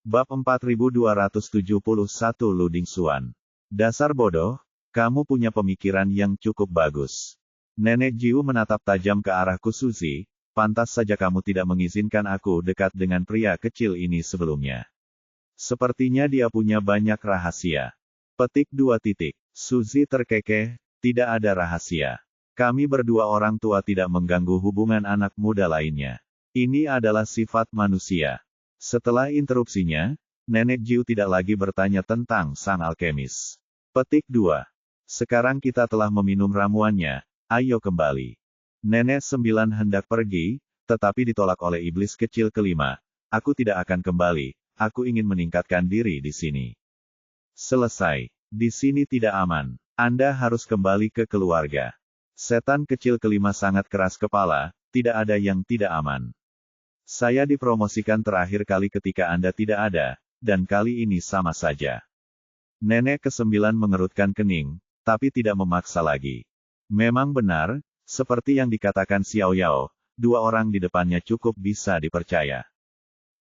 Bab 4271 Luding Xuan. Dasar bodoh, kamu punya pemikiran yang cukup bagus. Nenek Jiu menatap tajam ke arah Kusuzi, pantas saja kamu tidak mengizinkan aku dekat dengan pria kecil ini sebelumnya. Sepertinya dia punya banyak rahasia. Petik 2 titik. Suzy terkekeh, tidak ada rahasia. Kami berdua orang tua tidak mengganggu hubungan anak muda lainnya. Ini adalah sifat manusia. Setelah interupsinya, Nenek Jiu tidak lagi bertanya tentang sang alkemis. Petik 2. Sekarang kita telah meminum ramuannya, ayo kembali. Nenek 9 hendak pergi, tetapi ditolak oleh iblis kecil kelima. Aku tidak akan kembali, aku ingin meningkatkan diri di sini. Selesai. Di sini tidak aman. Anda harus kembali ke keluarga. Setan kecil kelima sangat keras kepala, tidak ada yang tidak aman. Saya dipromosikan terakhir kali ketika Anda tidak ada, dan kali ini sama saja. Nenek ke-9 mengerutkan kening, tapi tidak memaksa lagi. Memang benar, seperti yang dikatakan Xiao Yao, dua orang di depannya cukup bisa dipercaya.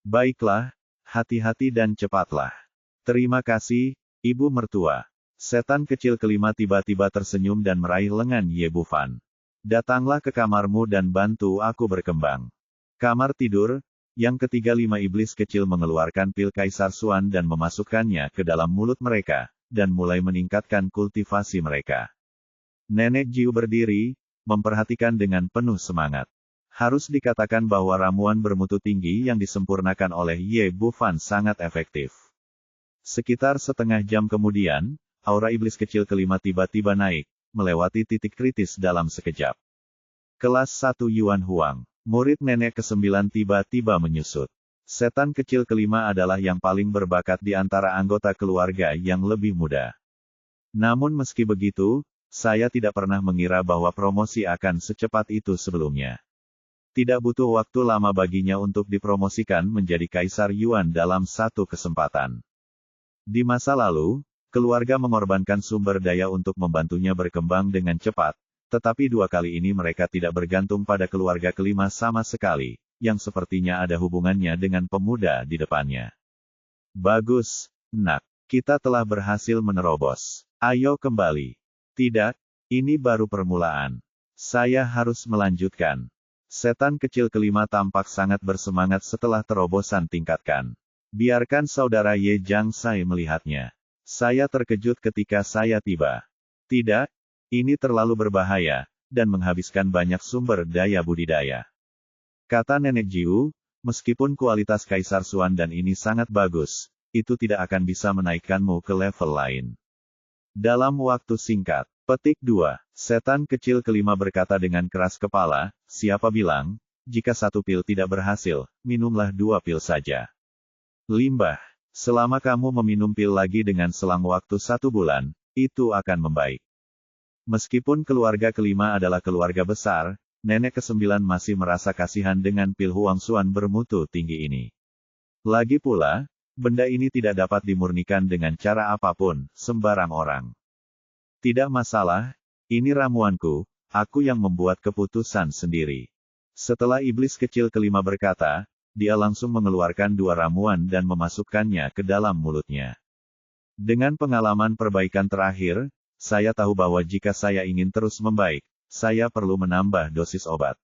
Baiklah, hati-hati dan cepatlah. Terima kasih, Ibu Mertua. Setan kecil kelima tiba-tiba tersenyum dan meraih lengan Ye Bufan. Datanglah ke kamarmu dan bantu aku berkembang. Kamar tidur, yang ketiga 5 iblis kecil mengeluarkan pil Kaisar Xuan dan memasukkannya ke dalam mulut mereka, dan mulai meningkatkan kultivasi mereka. Nenek Jiu berdiri, memperhatikan dengan penuh semangat. Harus dikatakan bahwa ramuan bermutu tinggi yang disempurnakan oleh Ye Bufan sangat efektif. Sekitar setengah jam kemudian, aura iblis kecil kelima tiba-tiba naik, melewati titik kritis dalam sekejap. Kelas 1 Yuan Huang. Murid nenek ke-9 tiba-tiba menyusut. Setan kecil kelima adalah yang paling berbakat di antara anggota keluarga yang lebih muda. Namun meski begitu, saya tidak pernah mengira bahwa promosi akan secepat itu sebelumnya. Tidak butuh waktu lama baginya untuk dipromosikan menjadi Kaisar Yuan dalam satu kesempatan. Di masa lalu, keluarga mengorbankan sumber daya untuk membantunya berkembang dengan cepat. Tetapi 2 kali ini mereka tidak bergantung pada keluarga kelima sama sekali, yang sepertinya ada hubungannya dengan pemuda di depannya. Bagus, nak. Kita telah berhasil menerobos. Ayo kembali. Tidak, ini baru permulaan. Saya harus melanjutkan. Setan kecil kelima tampak sangat bersemangat setelah terobosan tingkatkan. Biarkan saudara Ye Jiang Sai melihatnya. Saya terkejut ketika saya tiba. Tidak. Ini terlalu berbahaya, dan menghabiskan banyak sumber daya budidaya. Kata Nenek Jiu, meskipun kualitas Kaisar Xuan dan ini sangat bagus, itu tidak akan bisa menaikkanmu ke level lain. Dalam waktu singkat. Petik 2. Setan kecil kelima berkata dengan keras kepala, siapa bilang, jika 1 pil tidak berhasil, minumlah 2 pil saja. Limbah. Selama kamu meminum pil lagi dengan selang waktu 1 bulan, itu akan membaik. Meskipun keluarga kelima adalah keluarga besar, nenek ke-9 masih merasa kasihan dengan pil Huang Xuan bermutu tinggi ini. Lagi pula, benda ini tidak dapat dimurnikan dengan cara apapun, sembarang orang. Tidak masalah, ini ramuanku, aku yang membuat keputusan sendiri. Setelah iblis kecil kelima berkata, dia langsung mengeluarkan 2 ramuan dan memasukkannya ke dalam mulutnya. Dengan pengalaman perbaikan terakhir, saya tahu bahwa jika saya ingin terus membaik, saya perlu menambah dosis obat.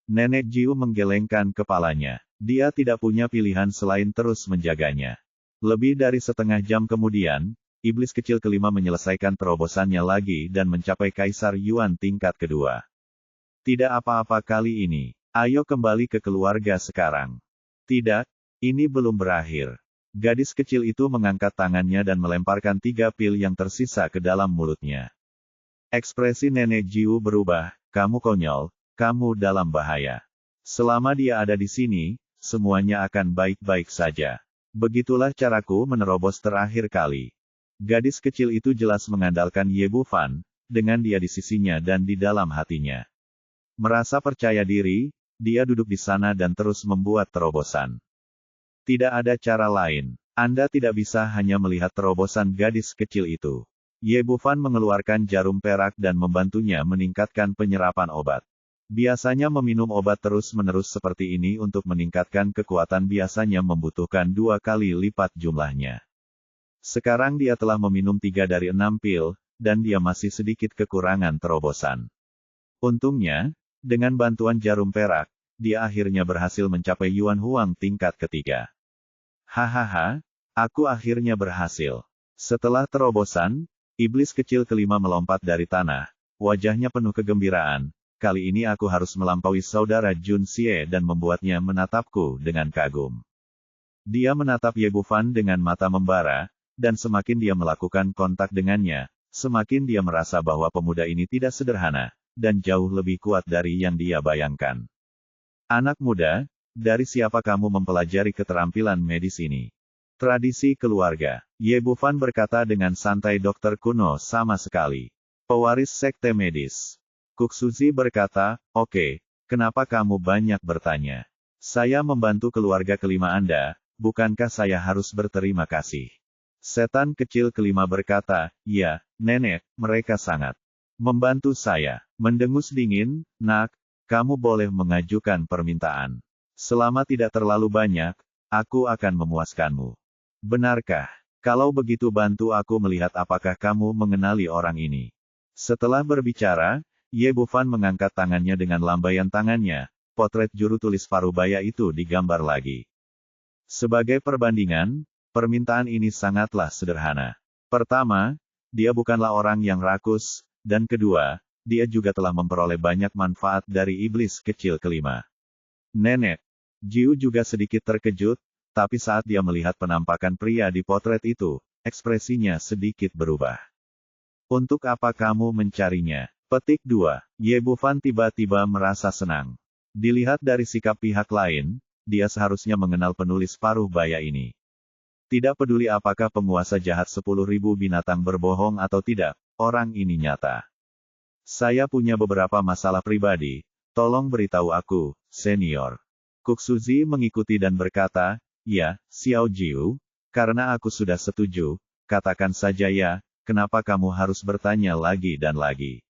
Nenek Jiu menggelengkan kepalanya. Dia tidak punya pilihan selain terus menjaganya. Lebih dari setengah jam kemudian, iblis kecil kelima menyelesaikan terobosannya lagi dan mencapai Kaisar Yuan tingkat kedua. Tidak apa-apa kali ini. Ayo kembali ke keluarga sekarang. Tidak, ini belum berakhir. Gadis kecil itu mengangkat tangannya dan melemparkan 3 pil yang tersisa ke dalam mulutnya. Ekspresi Nenek Jiu berubah, kamu konyol, kamu dalam bahaya. Selama dia ada di sini, semuanya akan baik-baik saja. Begitulah caraku menerobos terakhir kali. Gadis kecil itu jelas mengandalkan Ye Bufan, dengan dia di sisinya dan di dalam hatinya. Merasa percaya diri, dia duduk di sana dan terus membuat terobosan. Tidak ada cara lain. Anda tidak bisa hanya melihat terobosan gadis kecil itu. Ye Bufan mengeluarkan jarum perak dan membantunya meningkatkan penyerapan obat. Biasanya meminum obat terus-menerus seperti ini untuk meningkatkan kekuatan biasanya membutuhkan 2 kali lipat jumlahnya. Sekarang dia telah meminum 3 dari 6 pil, dan dia masih sedikit kekurangan terobosan. Untungnya, dengan bantuan jarum perak, dia akhirnya berhasil mencapai Yuan Huang tingkat ketiga. Hahaha, aku akhirnya berhasil. Setelah terobosan, iblis kecil kelima melompat dari tanah. Wajahnya penuh kegembiraan. Kali ini aku harus melampaui saudara Jun Xie dan membuatnya menatapku dengan kagum. Dia menatap Ye Bufan dengan mata membara, dan semakin dia melakukan kontak dengannya, semakin dia merasa bahwa pemuda ini tidak sederhana, dan jauh lebih kuat dari yang dia bayangkan. Anak muda, dari siapa kamu mempelajari keterampilan medis ini? Tradisi keluarga. Ye Bufan berkata dengan santai, dokter kuno sama sekali. Pewaris sekte medis. Kuk Suzi berkata, oke, kenapa kamu banyak bertanya? Saya membantu keluarga kelima Anda, bukankah saya harus berterima kasih? Setan kecil kelima berkata, ya, nenek, mereka sangat membantu saya. Mendengus dingin, nak, kamu boleh mengajukan permintaan. Selama tidak terlalu banyak, aku akan memuaskanmu. Benarkah? Kalau begitu bantu aku melihat apakah kamu mengenali orang ini. Setelah berbicara, Ye Bufan mengangkat tangannya dengan lambaian tangannya, potret juru tulis Parubaya itu digambar lagi. Sebagai perbandingan, permintaan ini sangatlah sederhana. Pertama, dia bukanlah orang yang rakus, dan kedua, dia juga telah memperoleh banyak manfaat dari iblis kecil kelima. Nenek, Jiu juga sedikit terkejut, tapi saat dia melihat penampakan pria di potret itu, ekspresinya sedikit berubah. Untuk apa kamu mencarinya? Petik 2. Ye Bufan tiba-tiba merasa senang. Dilihat dari sikap pihak lain, dia seharusnya mengenal penulis Parubaya ini. Tidak peduli apakah penguasa jahat 10.000 binatang berbohong atau tidak, orang ini nyata. Saya punya beberapa masalah pribadi, tolong beritahu aku, senior. Kuk Suzi mengikuti dan berkata, ya, Xiao Jiu, karena aku sudah setuju, katakan saja ya, kenapa kamu harus bertanya lagi dan lagi?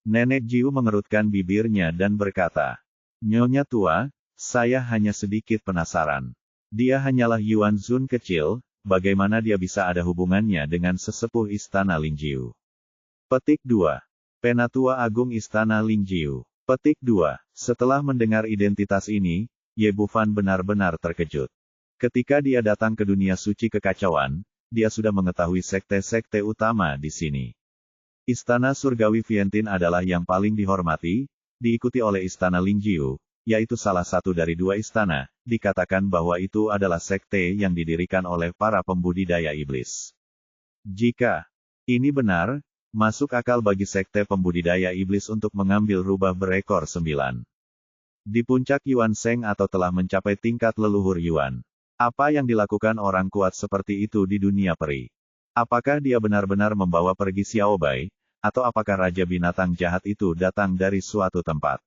Nenek Jiu mengerutkan bibirnya dan berkata, Nyonya tua, saya hanya sedikit penasaran. Dia hanyalah Yuan Zun kecil, bagaimana dia bisa ada hubungannya dengan sesepuh istana Lingjiu? Petik 2. Penatua Agung Istana Lingjiu. Petik 2. Setelah mendengar identitas ini, Ye Bufan benar-benar terkejut. Ketika dia datang ke dunia suci kekacauan, dia sudah mengetahui sekte-sekte utama di sini. Istana Surgawi Vientin adalah yang paling dihormati, diikuti oleh Istana Lingjiu, yaitu salah satu dari 2 istana, dikatakan bahwa itu adalah sekte yang didirikan oleh para pembudidaya iblis. Jika ini benar, masuk akal bagi sekte pembudidaya iblis untuk mengambil rubah berekor 9. Di puncak Yuan Sheng atau telah mencapai tingkat leluhur Yuan. Apa yang dilakukan orang kuat seperti itu di dunia peri? Apakah dia benar-benar membawa pergi Xiaobai, atau apakah Raja Binatang Jahat itu datang dari suatu tempat?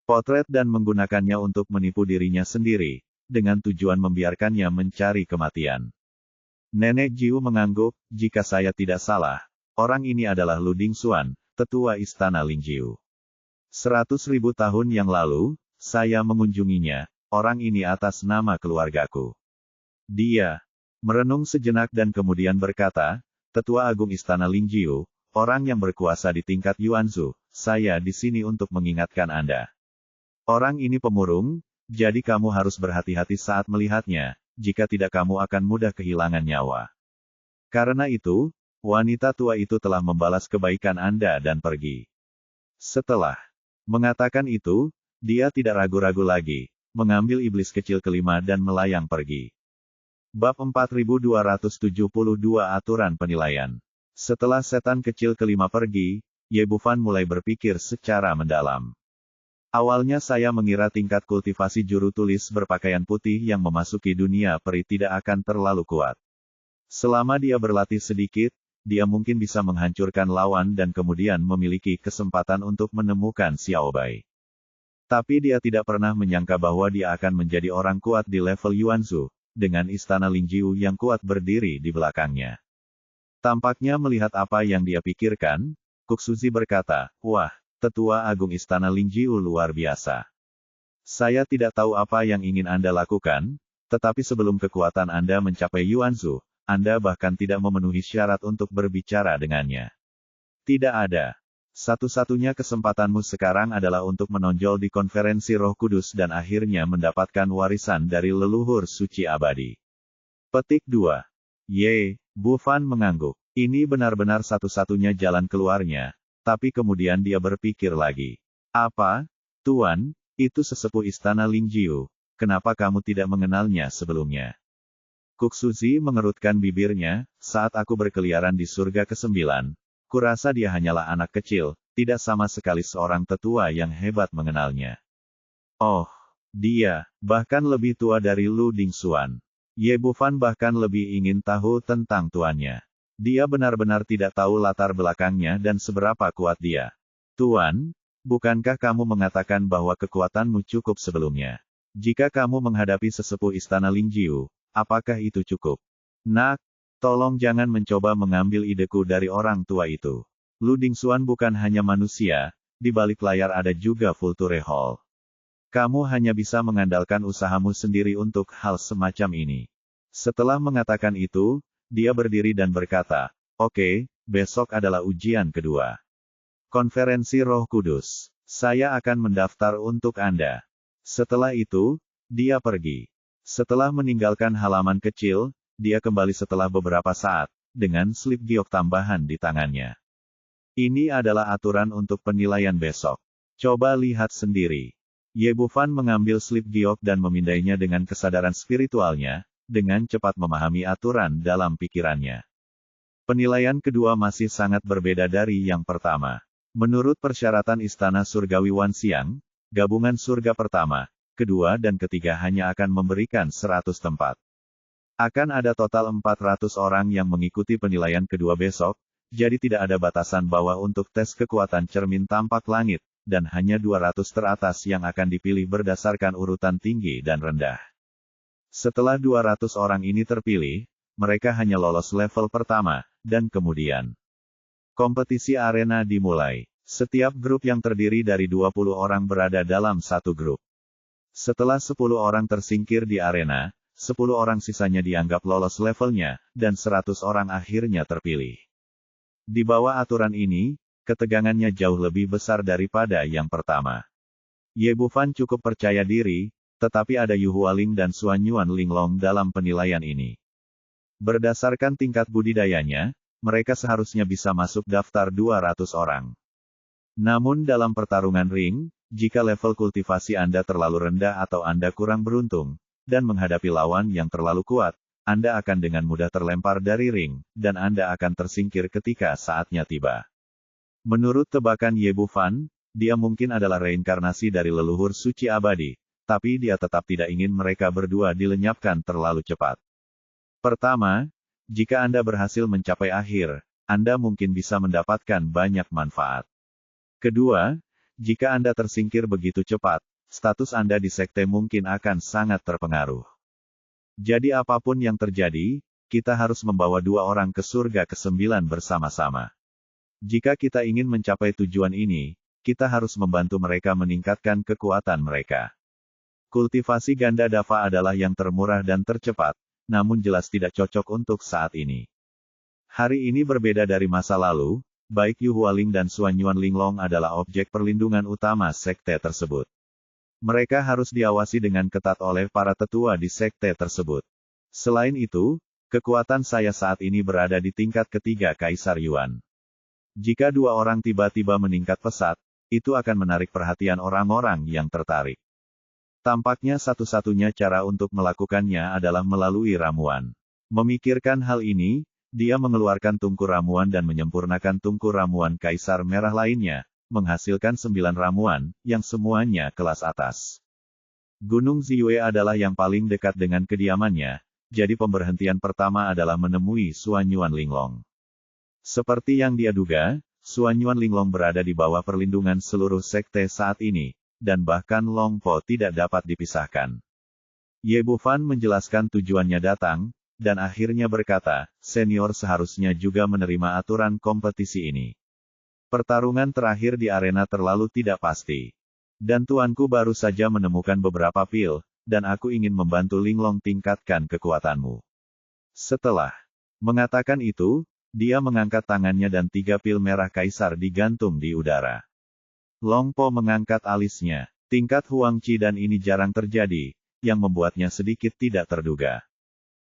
Potret dan menggunakannya untuk menipu dirinya sendiri, dengan tujuan membiarkannya mencari kematian. Nenek Jiu mengangguk, jika saya tidak salah, orang ini adalah Lu Dingxuan, tetua istana Lingjiu. 100.000 tahun yang lalu, saya mengunjunginya, orang ini atas nama keluargaku. Dia merenung sejenak dan kemudian berkata, Tetua Agung Istana Lingjiu, orang yang berkuasa di tingkat Yuanzhu, saya di sini untuk mengingatkan Anda. Orang ini pemurung, jadi kamu harus berhati-hati saat melihatnya, jika tidak kamu akan mudah kehilangan nyawa. Karena itu, wanita tua itu telah membalas kebaikan Anda dan pergi. Setelah mengatakan itu, dia tidak ragu-ragu lagi, mengambil iblis kecil kelima dan melayang pergi. Bab 4272 Aturan Penilaian. Setelah setan kecil kelima pergi, Ye Bufan mulai berpikir secara mendalam. Awalnya saya mengira tingkat kultivasi juru tulis berpakaian putih yang memasuki dunia peri tidak akan terlalu kuat. Selama dia berlatih sedikit, dia mungkin bisa menghancurkan lawan dan kemudian memiliki kesempatan untuk menemukan Xiaobai. Tapi dia tidak pernah menyangka bahwa dia akan menjadi orang kuat di level Yuanzhu, dengan istana Lingjiu yang kuat berdiri di belakangnya. Tampaknya melihat apa yang dia pikirkan, Kuk Suzi berkata, wah, Tetua Agung Istana Lingjiu luar biasa. Saya tidak tahu apa yang ingin Anda lakukan, tetapi sebelum kekuatan Anda mencapai Yuanzu, Anda bahkan tidak memenuhi syarat untuk berbicara dengannya. Tidak ada. Satu-satunya kesempatanmu sekarang adalah untuk menonjol di konferensi Roh Kudus dan akhirnya mendapatkan warisan dari leluhur suci abadi. Petik 2. Ye, Bu Fan mengangguk. Ini benar-benar satu-satunya jalan keluarnya, tapi kemudian dia berpikir lagi. Apa? Tuan, itu sesepuh Istana Lingjiu. Kenapa kamu tidak mengenalnya sebelumnya? Kuk Suzi mengerutkan bibirnya, saat aku berkeliaran di surga ke-9, kurasa dia hanyalah anak kecil, tidak sama sekali seorang tetua yang hebat mengenalnya. Oh, dia, bahkan lebih tua dari Lu Dingxuan. Ye Bufan bahkan lebih ingin tahu tentang tuannya. Dia benar-benar tidak tahu latar belakangnya dan seberapa kuat dia. Tuan, bukankah kamu mengatakan bahwa kekuatanmu cukup sebelumnya? Jika kamu menghadapi sesepuh Istana Lingjiu, apakah itu cukup? Nak, tolong jangan mencoba mengambil ideku dari orang tua itu. Lu Dingxuan bukan hanya manusia, di balik layar ada juga Vulture Hall. Kamu hanya bisa mengandalkan usahamu sendiri untuk hal semacam ini. Setelah mengatakan itu, dia berdiri dan berkata, "Oke, besok adalah ujian kedua. Konferensi Roh Kudus. Saya akan mendaftar untuk Anda." Setelah itu, dia pergi. Setelah meninggalkan halaman kecil, dia kembali setelah beberapa saat, dengan slip giok tambahan di tangannya. Ini adalah aturan untuk penilaian besok. Coba lihat sendiri. Ye Bufan mengambil slip giok dan memindainya dengan kesadaran spiritualnya, dengan cepat memahami aturan dalam pikirannya. Penilaian kedua masih sangat berbeda dari yang pertama. Menurut persyaratan Istana Surgawi Wanxiang, gabungan surga pertama, kedua dan ketiga hanya akan memberikan 100 tempat. Akan ada total 400 orang yang mengikuti penilaian kedua besok, jadi tidak ada batasan bawah untuk tes kekuatan cermin tampak langit, dan hanya 200 teratas yang akan dipilih berdasarkan urutan tinggi dan rendah. Setelah 200 orang ini terpilih, mereka hanya lolos level pertama, dan kemudian kompetisi arena dimulai. Setiap grup yang terdiri dari 20 orang berada dalam satu grup. Setelah 10 orang tersingkir di arena, 10 orang sisanya dianggap lolos levelnya, dan 100 orang akhirnya terpilih. Di bawah aturan ini, ketegangannya jauh lebih besar daripada yang pertama. Ye Bufan cukup percaya diri, tetapi ada Yu Hualing dan Suanyuan Linglong dalam penilaian ini. Berdasarkan tingkat budidayanya, mereka seharusnya bisa masuk daftar 200 orang. Namun dalam pertarungan ring, jika level kultivasi Anda terlalu rendah atau Anda kurang beruntung, dan menghadapi lawan yang terlalu kuat, Anda akan dengan mudah terlempar dari ring, dan Anda akan tersingkir ketika saatnya tiba. Menurut tebakan Ye Bufan, dia mungkin adalah reinkarnasi dari leluhur suci abadi, tapi dia tetap tidak ingin mereka berdua dilenyapkan terlalu cepat. Pertama, jika Anda berhasil mencapai akhir, Anda mungkin bisa mendapatkan banyak manfaat. Kedua, jika Anda tersingkir begitu cepat, status Anda di sekte mungkin akan sangat terpengaruh. Jadi apapun yang terjadi, kita harus membawa 2 orang ke surga ke-9 bersama-sama. Jika kita ingin mencapai tujuan ini, kita harus membantu mereka meningkatkan kekuatan mereka. Kultivasi ganda dava adalah yang termurah dan tercepat, namun jelas tidak cocok untuk saat ini. Hari ini berbeda dari masa lalu, baik Yu Hualing dan Suanyuan Linglong adalah objek perlindungan utama sekte tersebut. Mereka harus diawasi dengan ketat oleh para tetua di sekte tersebut. Selain itu, kekuatan saya saat ini berada di tingkat ketiga Kaisar Yuan. Jika 2 orang tiba-tiba meningkat pesat, itu akan menarik perhatian orang-orang yang tertarik. Tampaknya satu-satunya cara untuk melakukannya adalah melalui ramuan. Memikirkan hal ini, dia mengeluarkan tungku ramuan dan menyempurnakan tungku ramuan Kaisar Merah lainnya, menghasilkan 9 ramuan, yang semuanya kelas atas. Gunung Ziyue adalah yang paling dekat dengan kediamannya, jadi pemberhentian pertama adalah menemui Suanyuan Linglong. Seperti yang dia duga, Suanyuan Linglong berada di bawah perlindungan seluruh sekte saat ini, dan bahkan Long Po tidak dapat dipisahkan. Ye Bufan menjelaskan tujuannya datang, dan akhirnya berkata, senior seharusnya juga menerima aturan kompetisi ini. Pertarungan terakhir di arena terlalu tidak pasti. Dan tuanku baru saja menemukan beberapa pil, dan aku ingin membantu Linglong tingkatkan kekuatanmu. Setelah mengatakan itu, dia mengangkat tangannya dan 3 pil merah kaisar digantung di udara. Long Po mengangkat alisnya. Tingkat Huang Qi dan ini jarang terjadi, yang membuatnya sedikit tidak terduga.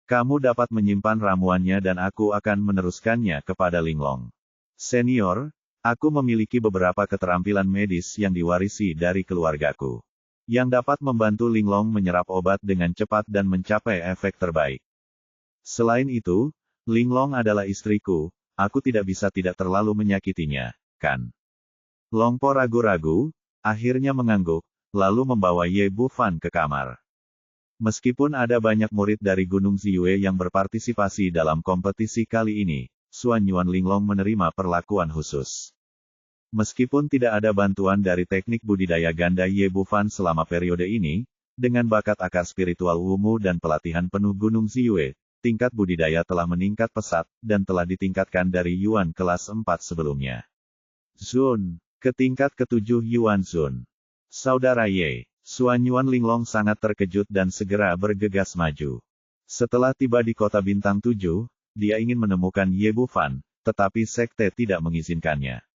Kamu dapat menyimpan ramuannya dan aku akan meneruskannya kepada Linglong. Senior, aku memiliki beberapa keterampilan medis yang diwarisi dari keluargaku. Yang dapat membantu Linglong menyerap obat dengan cepat dan mencapai efek terbaik. Selain itu, Linglong adalah istriku, aku tidak bisa tidak terlalu menyakitinya, kan? Long Po ragu-ragu, akhirnya mengangguk, lalu membawa Ye Bufan ke kamar. Meskipun ada banyak murid dari Gunung Ziyue yang berpartisipasi dalam kompetisi kali ini, Xuan Yuan Linglong menerima perlakuan khusus. Meskipun tidak ada bantuan dari teknik budidaya ganda Ye Bufan selama periode ini, dengan bakat akar spiritual Wumu dan pelatihan penuh Gunung Ziyue, tingkat budidaya telah meningkat pesat, dan telah ditingkatkan dari Yuan kelas 4 sebelumnya. Zun, ke tingkat ke-7 Yuan Zun. Saudara Ye, Xuan Yuan Linglong sangat terkejut dan segera bergegas maju. Setelah tiba di kota bintang 7, dia ingin menemukan Ye Bufan, tetapi sekte tidak mengizinkannya.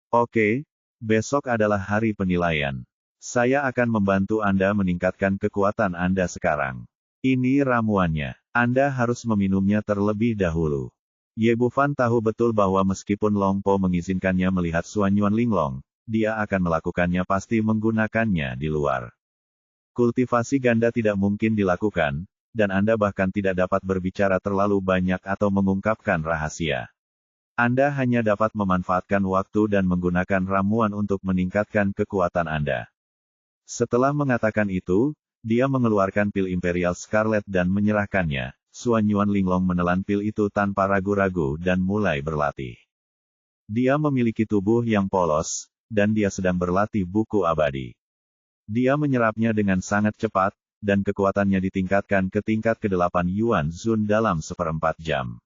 Oke, besok adalah hari penilaian. Saya akan membantu Anda meningkatkan kekuatan Anda sekarang. Ini ramuannya. Anda harus meminumnya terlebih dahulu. Ye Bufan tahu betul bahwa meskipun Long Po mengizinkannya melihat Xuan Yuan Linglong, dia akan melakukannya pasti menggunakannya di luar. Kultivasi ganda tidak mungkin dilakukan, dan Anda bahkan tidak dapat berbicara terlalu banyak atau mengungkapkan rahasia. Anda hanya dapat memanfaatkan waktu dan menggunakan ramuan untuk meningkatkan kekuatan Anda. Setelah mengatakan itu, dia mengeluarkan pil Imperial Scarlet dan menyerahkannya. Xuan Yuan Linglong menelan pil itu tanpa ragu-ragu dan mulai berlatih. Dia memiliki tubuh yang polos, dan dia sedang berlatih buku abadi. Dia menyerapnya dengan sangat cepat, dan kekuatannya ditingkatkan ke tingkat ke-8 Yuan Zun dalam 1/4 jam.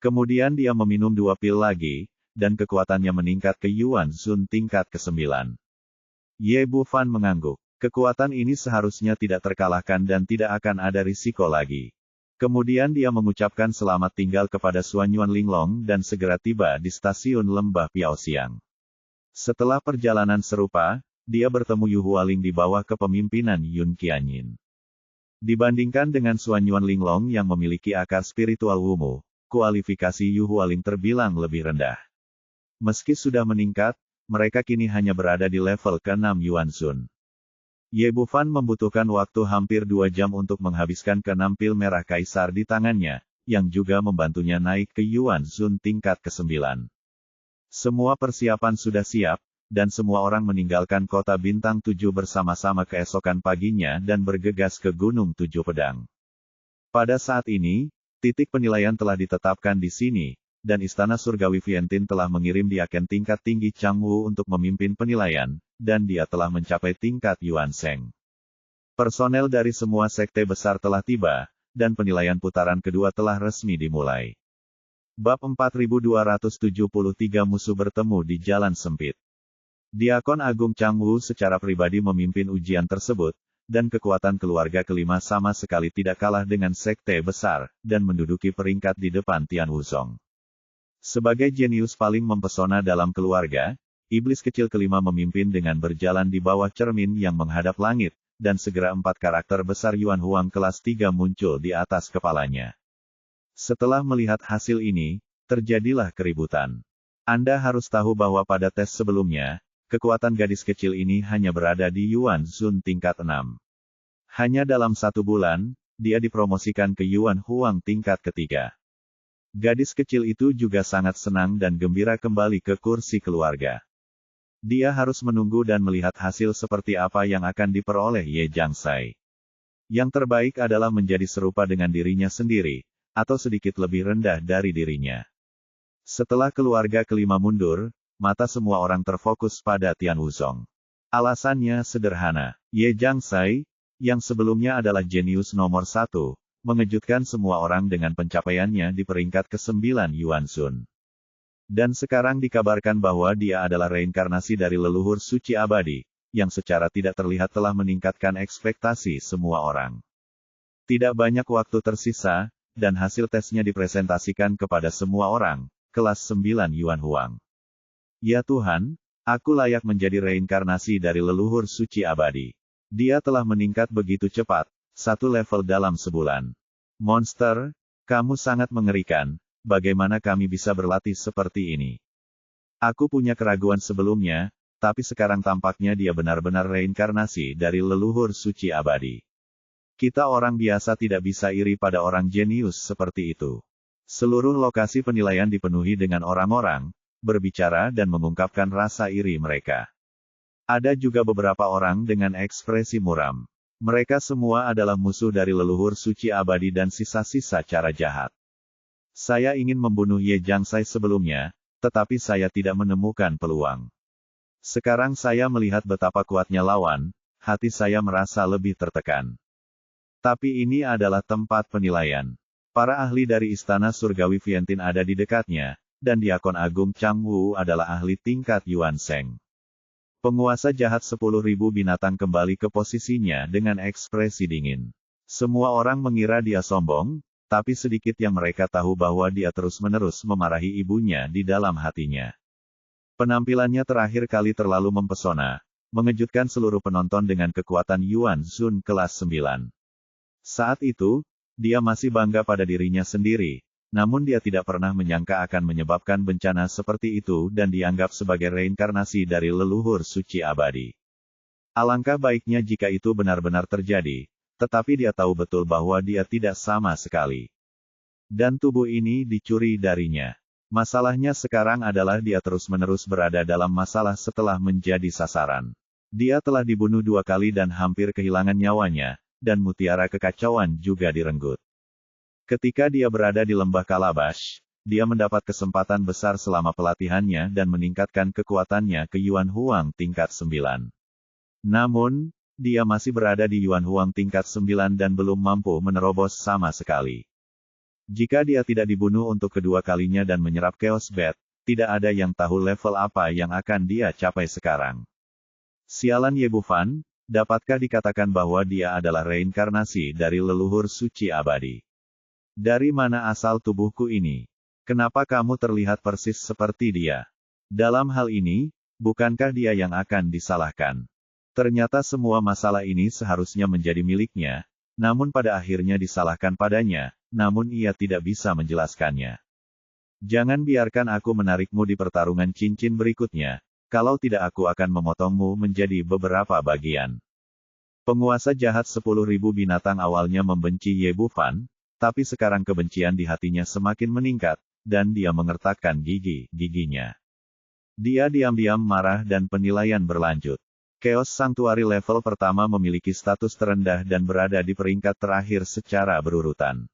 Kemudian dia meminum 2 pil lagi, dan kekuatannya meningkat ke Yuan Zun tingkat ke-9. Ye Bufan mengangguk. Kekuatan ini seharusnya tidak terkalahkan dan tidak akan ada risiko lagi. Kemudian dia mengucapkan selamat tinggal kepada Xuan Yuan Linglong dan segera tiba di stasiun Lembah Piaoxiang. Setelah perjalanan serupa, dia bertemu Yu Hualing di bawah kepemimpinan Yun Qianyin. Dibandingkan dengan Xuan Yuan Linglong yang memiliki akar spiritual Wumu, kualifikasi Yu Hualing terbilang lebih rendah. Meski sudah meningkat, mereka kini hanya berada di level ke-6 Yuan Zun. Ye Bufan membutuhkan waktu hampir 2 jam untuk menghabiskan ke-6 pil merah kaisar di tangannya, yang juga membantunya naik ke Yuan Zun tingkat ke-9. Semua persiapan sudah siap, dan semua orang meninggalkan kota bintang 7 bersama-sama keesokan paginya dan bergegas ke Gunung 7 Pedang. Pada saat ini, titik penilaian telah ditetapkan di sini, dan Istana Surgawi Vientin telah mengirim diaken tingkat tinggi Chang Wu untuk memimpin penilaian, dan dia telah mencapai tingkat Yuan Sheng. Personel dari semua sekte besar telah tiba, dan penilaian putaran kedua telah resmi dimulai. Bab 4273 musuh bertemu di jalan sempit. Diakon Agung Chang Wu secara pribadi memimpin ujian tersebut, dan kekuatan keluarga kelima sama sekali tidak kalah dengan sekte besar, dan menduduki peringkat di depan Tian Wuzong. Sebagai jenius paling mempesona dalam keluarga, iblis kecil kelima memimpin dengan berjalan di bawah cermin yang menghadap langit, dan segera 4 karakter besar Yuan Huang kelas 3 muncul di atas kepalanya. Setelah melihat hasil ini, terjadilah keributan. Anda harus tahu bahwa pada tes sebelumnya, kekuatan gadis kecil ini hanya berada di Yuan Zun tingkat 6. Hanya dalam 1 bulan, dia dipromosikan ke Yuan Huang tingkat ketiga. Gadis kecil itu juga sangat senang dan gembira kembali ke kursi keluarga. Dia harus menunggu dan melihat hasil seperti apa yang akan diperoleh Ye Jiangsai. Yang terbaik adalah menjadi serupa dengan dirinya sendiri, atau sedikit lebih rendah dari dirinya. Setelah keluarga kelima mundur, mata semua orang terfokus pada Tian Wuzong. Alasannya sederhana, Ye Jiangsai, yang sebelumnya adalah jenius nomor 1, mengejutkan semua orang dengan pencapaiannya di peringkat ke-9 Yuan Zun. Dan sekarang dikabarkan bahwa dia adalah reinkarnasi dari leluhur suci abadi, yang secara tidak terlihat telah meningkatkan ekspektasi semua orang. Tidak banyak waktu tersisa, dan hasil tesnya dipresentasikan kepada semua orang, kelas 9 Yuan Huang. Ya Tuhan, aku layak menjadi reinkarnasi dari leluhur suci abadi. Dia telah meningkat begitu cepat, 1 level dalam sebulan. Monster, kamu sangat mengerikan. Bagaimana kami bisa berlatih seperti ini? Aku punya keraguan sebelumnya, tapi sekarang tampaknya dia benar-benar reinkarnasi dari leluhur suci abadi. Kita orang biasa tidak bisa iri pada orang jenius seperti itu. Seluruh lokasi penilaian dipenuhi dengan orang-orang, berbicara dan mengungkapkan rasa iri mereka. Ada juga beberapa orang dengan ekspresi muram. Mereka semua adalah musuh dari leluhur suci abadi dan sisa-sisa cara jahat. Saya ingin membunuh Ye Jiangsai sebelumnya, tetapi saya tidak menemukan peluang. Sekarang saya melihat betapa kuatnya lawan, hati saya merasa lebih tertekan. Tapi ini adalah tempat penilaian. Para ahli dari Istana Surgawi Vientin ada di dekatnya, dan Diakon Agung Chang Wu adalah ahli tingkat Yuan Sheng. Penguasa jahat 10.000 binatang kembali ke posisinya dengan ekspresi dingin. Semua orang mengira dia sombong, tapi sedikit yang mereka tahu bahwa dia terus-menerus memarahi ibunya di dalam hatinya. Penampilannya terakhir kali terlalu mempesona, mengejutkan seluruh penonton dengan kekuatan Yuan Sun kelas 9. Saat itu, dia masih bangga pada dirinya sendiri, namun dia tidak pernah menyangka akan menyebabkan bencana seperti itu dan dianggap sebagai reinkarnasi dari leluhur suci abadi. Alangkah baiknya jika itu benar-benar terjadi, tetapi dia tahu betul bahwa dia tidak sama sekali. Dan tubuh ini dicuri darinya. Masalahnya sekarang adalah dia terus-menerus berada dalam masalah setelah menjadi sasaran. Dia telah dibunuh 2 kali dan hampir kehilangan nyawanya, dan mutiara kekacauan juga direnggut. Ketika dia berada di lembah Kalabash, dia mendapat kesempatan besar selama pelatihannya dan meningkatkan kekuatannya ke Yuan Huang tingkat 9. Namun, dia masih berada di Yuan Huang tingkat 9 dan belum mampu menerobos sama sekali. Jika dia tidak dibunuh untuk kedua kalinya dan menyerap Chaos Bat, tidak ada yang tahu level apa yang akan dia capai sekarang. Sialan Ye Bufan, dapatkah dikatakan bahwa dia adalah reinkarnasi dari leluhur suci abadi? Dari mana asal tubuhku ini? Kenapa kamu terlihat persis seperti dia? Dalam hal ini, bukankah dia yang akan disalahkan? Ternyata semua masalah ini seharusnya menjadi miliknya, namun pada akhirnya disalahkan padanya, namun ia tidak bisa menjelaskannya. Jangan biarkan aku menarikmu di pertarungan cincin berikutnya, kalau tidak aku akan memotongmu menjadi beberapa bagian. Penguasa jahat 10.000 binatang awalnya membenci Ye Bufan, tapi sekarang kebencian di hatinya semakin meningkat, dan dia mengertakkan gigi-giginya. Dia diam-diam marah dan penilaian berlanjut. Chaos Sanctuary level pertama memiliki status terendah dan berada di peringkat terakhir secara berurutan.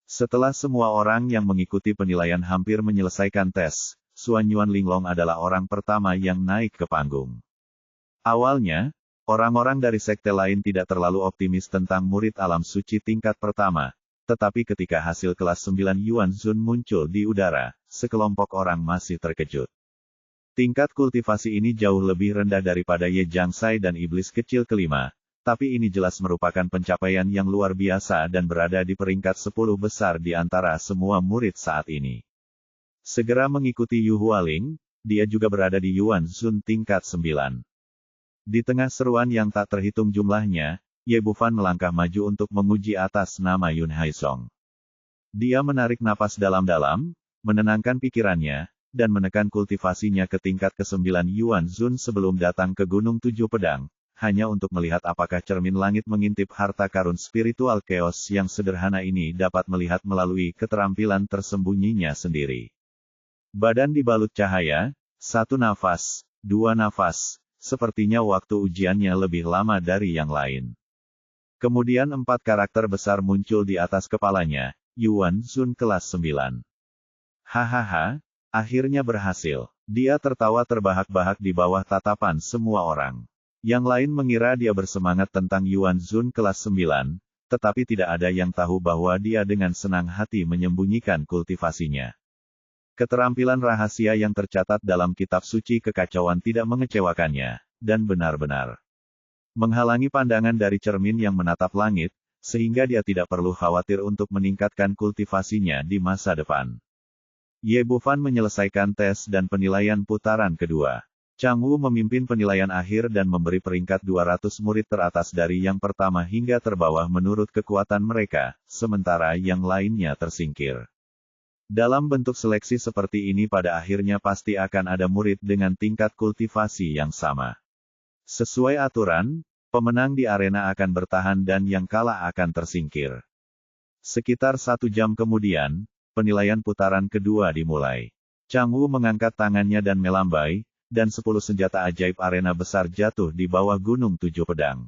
Setelah semua orang yang mengikuti penilaian hampir menyelesaikan tes, Xuan Yuan Linglong adalah orang pertama yang naik ke panggung. Awalnya, orang-orang dari sekte lain tidak terlalu optimis tentang murid alam suci tingkat pertama, tetapi ketika hasil kelas 9 Yuan Sun muncul di udara, sekelompok orang masih terkejut. Tingkat kultivasi ini jauh lebih rendah daripada Ye Jiangsai dan iblis kecil kelima, tapi ini jelas merupakan pencapaian yang luar biasa dan berada di peringkat 10 besar di antara semua murid saat ini. Segera mengikuti Yu Hualing, dia juga berada di Yuan Sun tingkat 9. Di tengah seruan yang tak terhitung jumlahnya, Ye Bufan melangkah maju untuk menguji atas nama Yun Haisong. Dia menarik napas dalam-dalam, menenangkan pikirannya, dan menekan kultivasinya ke tingkat ke-9 Yuan Sun sebelum datang ke Gunung Tujuh Pedang, hanya untuk melihat apakah cermin langit mengintip harta karun spiritual chaos yang sederhana ini dapat melihat melalui keterampilan tersembunyinya sendiri. Badan dibalut cahaya, 1 nafas, 2 nafas, sepertinya waktu ujiannya lebih lama dari yang lain. Kemudian 4 karakter besar muncul di atas kepalanya, Yuan Sun kelas 9. Hahaha. Akhirnya berhasil. Dia tertawa terbahak-bahak di bawah tatapan semua orang. Yang lain mengira dia bersemangat tentang Yuan Sun kelas 9, tetapi tidak ada yang tahu bahwa dia dengan senang hati menyembunyikan kultivasinya. Keterampilan rahasia yang tercatat dalam kitab suci kekacauan tidak mengecewakannya, dan benar-benar menghalangi pandangan dari cermin yang menatap langit, sehingga dia tidak perlu khawatir untuk meningkatkan kultivasinya di masa depan. Ye Bufan menyelesaikan tes dan penilaian putaran kedua. Chang Wu memimpin penilaian akhir dan memberi peringkat 200 murid teratas dari yang pertama hingga terbawah menurut kekuatan mereka, sementara yang lainnya tersingkir. Dalam bentuk seleksi seperti ini pada akhirnya pasti akan ada murid dengan tingkat kultivasi yang sama. Sesuai aturan, pemenang di arena akan bertahan dan yang kalah akan tersingkir. Sekitar 1 jam kemudian, penilaian putaran kedua dimulai. Chang Wu mengangkat tangannya dan melambai, dan 10 senjata ajaib arena besar jatuh di bawah gunung 7 pedang.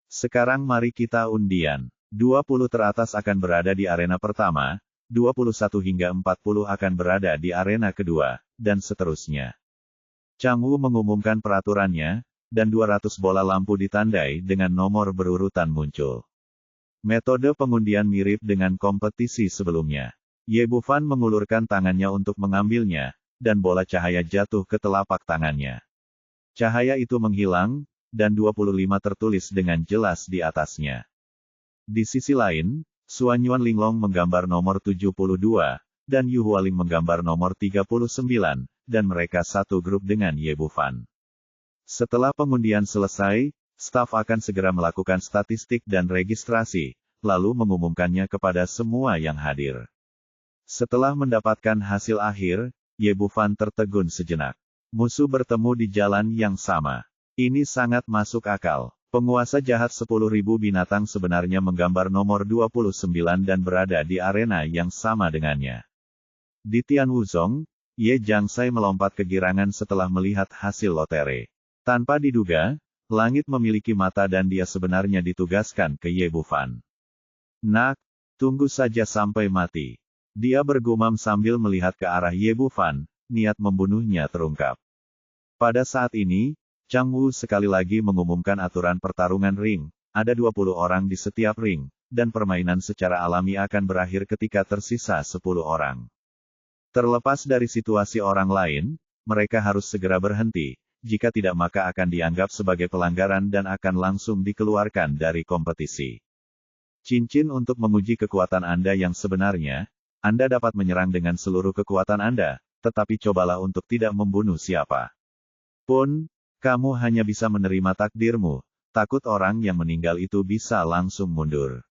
Sekarang mari kita undian. 20 teratas akan berada di arena pertama, 21 hingga 40 akan berada di arena kedua, dan seterusnya. Chang Wu mengumumkan peraturannya, dan 200 bola lampu ditandai dengan nomor berurutan muncul. Metode pengundian mirip dengan kompetisi sebelumnya. Ye Bufan mengulurkan tangannya untuk mengambilnya, dan bola cahaya jatuh ke telapak tangannya. Cahaya itu menghilang, dan 25 tertulis dengan jelas di atasnya. Di sisi lain, Suan Yuan Linglong menggambar nomor 72, dan Yu Hualing menggambar nomor 39, dan mereka satu grup dengan Ye Bufan. Setelah pengundian selesai, staf akan segera melakukan statistik dan registrasi, lalu mengumumkannya kepada semua yang hadir. Setelah mendapatkan hasil akhir, Ye Bufan tertegun sejenak. Musuh bertemu di jalan yang sama. Ini sangat masuk akal. Penguasa jahat 10.000 binatang sebenarnya menggambar nomor 29 dan berada di arena yang sama dengannya. Di Tianwuzong, Ye Jiangshai melompat kegirangan setelah melihat hasil lotre. Tanpa diduga, langit memiliki mata dan dia sebenarnya ditugaskan ke Ye Bufan. Nak, tunggu saja sampai mati. Dia bergumam sambil melihat ke arah Ye Bufan, niat membunuhnya terungkap. Pada saat ini, Chang Wu sekali lagi mengumumkan aturan pertarungan ring, ada 20 orang di setiap ring, dan permainan secara alami akan berakhir ketika tersisa 10 orang. Terlepas dari situasi orang lain, mereka harus segera berhenti, jika tidak maka akan dianggap sebagai pelanggaran dan akan langsung dikeluarkan dari kompetisi. Cincin untuk menguji kekuatan Anda yang sebenarnya, Anda dapat menyerang dengan seluruh kekuatan Anda, tetapi cobalah untuk tidak membunuh siapa pun. Kamu hanya bisa menerima takdirmu, takut orang yang meninggal itu bisa langsung mundur.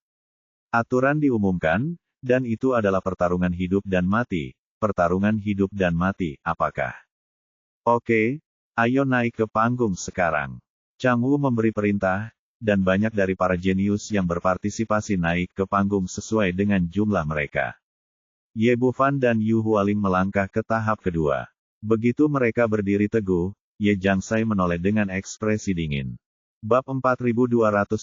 Aturan diumumkan, dan itu adalah pertarungan hidup dan mati. Pertarungan hidup dan mati, apakah? Oke, ayo naik ke panggung sekarang. Chang Wu memberi perintah, dan banyak dari para jenius yang berpartisipasi naik ke panggung sesuai dengan jumlah mereka. Ye Bufan dan Yu Hualing melangkah ke tahap kedua. Begitu mereka berdiri teguh, Ye Jiangshai menoleh dengan ekspresi dingin. Bab 4274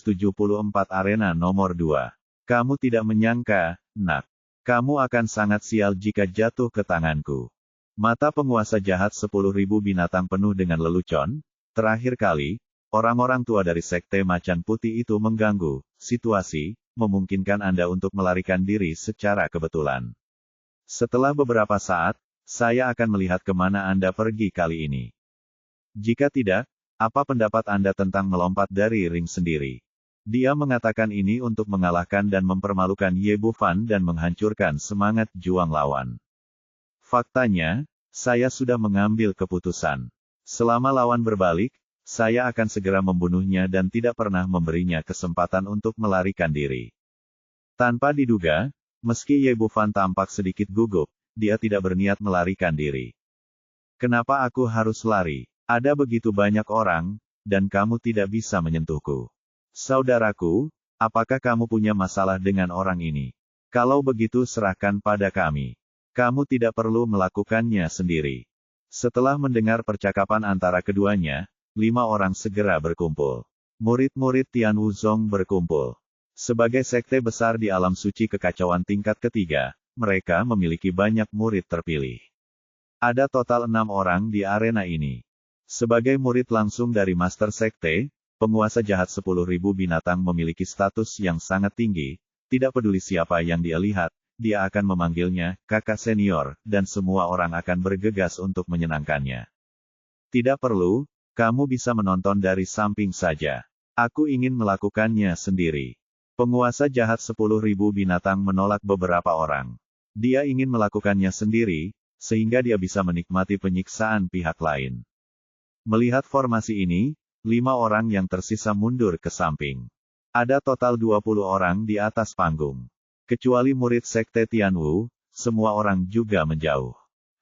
Arena nomor 2. Kamu tidak menyangka, nak. Kamu akan sangat sial jika jatuh ke tanganku. Mata penguasa jahat 10.000 binatang penuh dengan lelucon. Terakhir kali, orang-orang tua dari Sekte Macan Putih itu mengganggu situasi, memungkinkan Anda untuk melarikan diri secara kebetulan. Setelah beberapa saat, saya akan melihat kemana Anda pergi kali ini. Jika tidak, apa pendapat Anda tentang melompat dari ring sendiri? Dia mengatakan ini untuk mengalahkan dan mempermalukan Ye Bufan dan menghancurkan semangat juang lawan. Faktanya, saya sudah mengambil keputusan. Selama lawan berbalik, saya akan segera membunuhnya dan tidak pernah memberinya kesempatan untuk melarikan diri. Tanpa diduga, meski Ye Bufan tampak sedikit gugup, dia tidak berniat melarikan diri. Kenapa aku harus lari? Ada begitu banyak orang, dan kamu tidak bisa menyentuhku. Saudaraku, apakah kamu punya masalah dengan orang ini? Kalau begitu serahkan pada kami. Kamu tidak perlu melakukannya sendiri. Setelah mendengar percakapan antara keduanya, 5 orang segera berkumpul. Murid-murid Tianwuzong berkumpul. Sebagai sekte besar di alam suci kekacauan tingkat ketiga, mereka memiliki banyak murid terpilih. Ada total 6 orang di arena ini. Sebagai murid langsung dari Master Sekte, penguasa jahat 10.000 binatang memiliki status yang sangat tinggi, tidak peduli siapa yang dia lihat, dia akan memanggilnya kakak senior, dan semua orang akan bergegas untuk menyenangkannya. Tidak perlu, kamu bisa menonton dari samping saja. Aku ingin melakukannya sendiri. Penguasa jahat 10.000 binatang menolak beberapa orang. Dia ingin melakukannya sendiri, sehingga dia bisa menikmati penyiksaan pihak lain. Melihat formasi ini, 5 orang yang tersisa mundur ke samping. Ada total 20 orang di atas panggung. Kecuali murid sekte Tianwu, semua orang juga menjauh.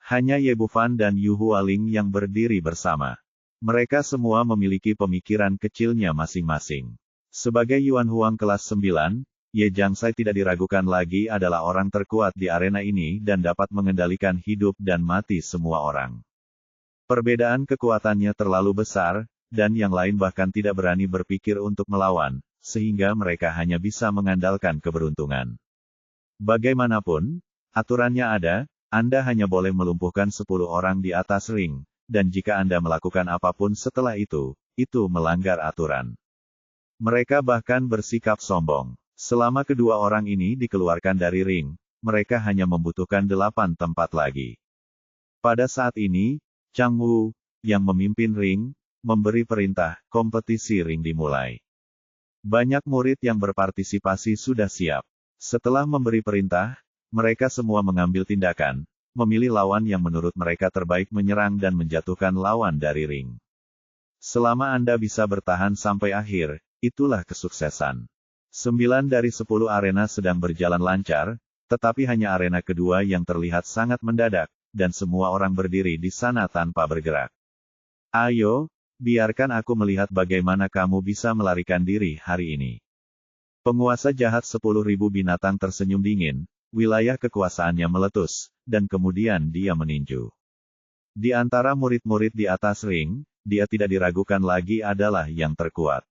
Hanya Ye Bufan dan Yu Hualing yang berdiri bersama. Mereka semua memiliki pemikiran kecilnya masing-masing. Sebagai Yuan Huang kelas 9, Ye Jiangsai tidak diragukan lagi adalah orang terkuat di arena ini dan dapat mengendalikan hidup dan mati semua orang. Perbedaan kekuatannya terlalu besar, dan yang lain bahkan tidak berani berpikir untuk melawan, sehingga mereka hanya bisa mengandalkan keberuntungan. Bagaimanapun, aturannya ada, Anda hanya boleh melumpuhkan 10 orang di atas ring, dan jika Anda melakukan apapun setelah itu melanggar aturan. Mereka bahkan bersikap sombong. Selama kedua orang ini dikeluarkan dari ring, mereka hanya membutuhkan 8 tempat lagi. Pada saat ini, Chang Wu, yang memimpin ring, memberi perintah, kompetisi ring dimulai. Banyak murid yang berpartisipasi sudah siap. Setelah memberi perintah, mereka semua mengambil tindakan, memilih lawan yang menurut mereka terbaik menyerang dan menjatuhkan lawan dari ring. Selama Anda bisa bertahan sampai akhir, itulah kesuksesan. 9 dari 10 arena sedang berjalan lancar, tetapi hanya arena kedua yang terlihat sangat mendadak, dan semua orang berdiri di sana tanpa bergerak. Ayo, biarkan aku melihat bagaimana kamu bisa melarikan diri hari ini. Penguasa jahat 10.000 binatang tersenyum dingin, wilayah kekuasaannya meletus, dan kemudian dia meninju. Di antara murid-murid di atas ring, dia tidak diragukan lagi adalah yang terkuat.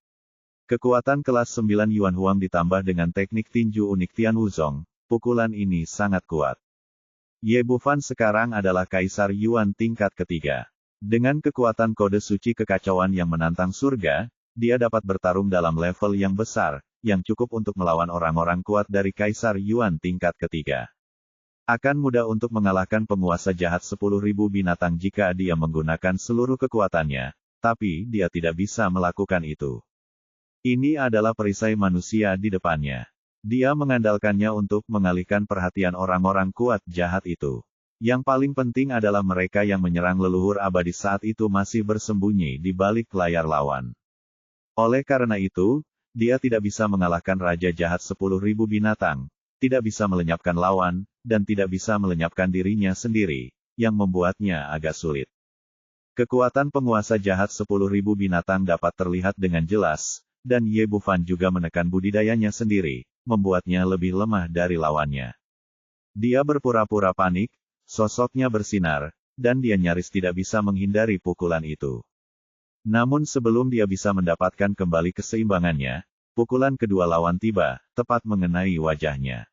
Kekuatan kelas 9 Yuan Huang ditambah dengan teknik tinju unik Tian Wuzong, pukulan ini sangat kuat. Ye Bufan sekarang adalah Kaisar Yuan tingkat ketiga. Dengan kekuatan kode suci kekacauan yang menantang surga, dia dapat bertarung dalam level yang besar, yang cukup untuk melawan orang-orang kuat dari Kaisar Yuan tingkat ketiga. Akan mudah untuk mengalahkan penguasa jahat 10.000 binatang jika dia menggunakan seluruh kekuatannya, tapi dia tidak bisa melakukan itu. Ini adalah perisai manusia di depannya. Dia mengandalkannya untuk mengalihkan perhatian orang-orang kuat jahat itu. Yang paling penting adalah mereka yang menyerang leluhur abadi saat itu masih bersembunyi di balik layar lawan. Oleh karena itu, dia tidak bisa mengalahkan Raja Jahat 10.000 binatang, tidak bisa melenyapkan lawan, dan tidak bisa melenyapkan dirinya sendiri, yang membuatnya agak sulit. Kekuatan penguasa jahat 10.000 binatang dapat terlihat dengan jelas, dan Ye Bufan juga menekan budidayanya sendiri, membuatnya lebih lemah dari lawannya. Dia berpura-pura panik, sosoknya bersinar, dan dia nyaris tidak bisa menghindari pukulan itu. Namun sebelum dia bisa mendapatkan kembali keseimbangannya, pukulan kedua lawan tiba, tepat mengenai wajahnya.